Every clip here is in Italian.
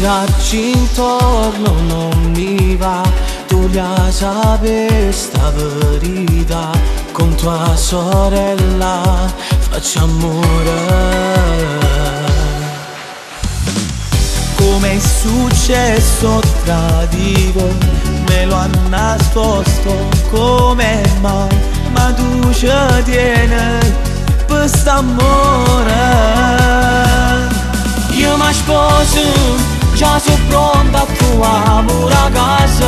girarci intorno non mi va. Tu la sapere sta verità, con tua sorella facciamo amore. Come è successo tra di voi, me lo ha nascosto come mai, ma tu ci tieni per st'amore. Io mi sposo, già sono pronta a tua amore a casa.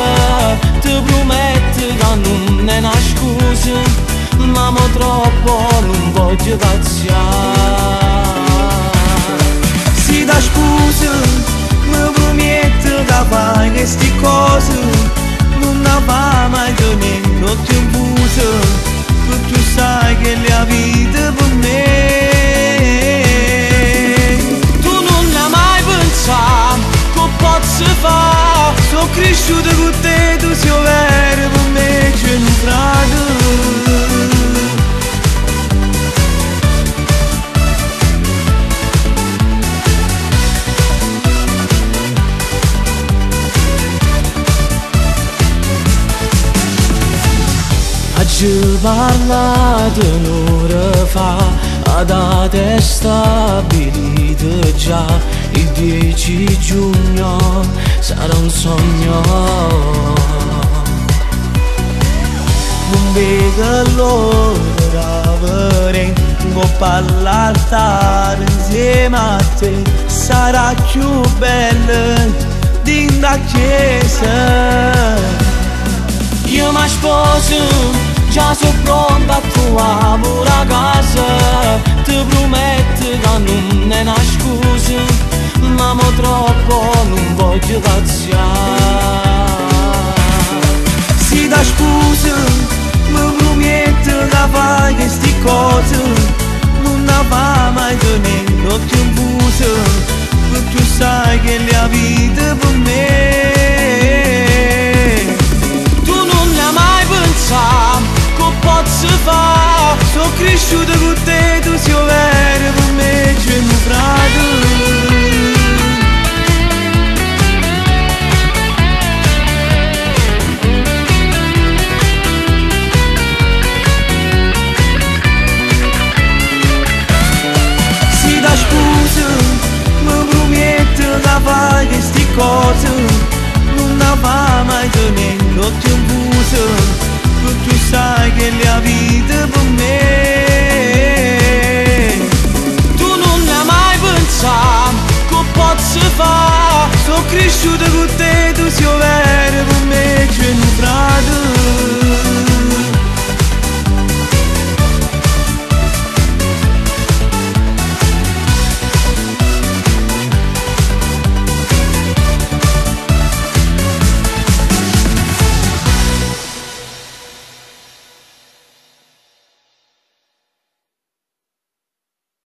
Ti prometto che non è una scusa, ma mo troppo non voglio cazziare. Si da scusa, mi prometto che fai queste cose, non ne va mai tenendo in busa, perché tu sai che la vita per me. Tu non l'hai mai pensato che posso fare, sono cresciuto con te, tu sei vero per me, c'è un frate. Ci parlate un'ora fa, a data è stabilita già, il 10 giugno sarà un sogno. Non vedo l'ora avrei un coppa all'altare insieme a te, sarà più bella di la chiesa. Io mi sposo, già sono pronta a tua amore a casa. Ti prometto che non è una scusa, ma mo troppo non voglio cazziare. Si da scusa, mi prometto che fai queste cose, non ne va mai tenendo più in busa, perché tu sai che la vita per me. Tu non l'hai mai pensato che posso fare, sono cresciuto con te, tu sei vero per me, c'è un frate. Si da scusa, mi prometto che fai queste cose, non ne va mai tenendo più in busa, tu sai che la vita per me. Tu non l'hai mai pensato che posso fare, sono cresciuto con te,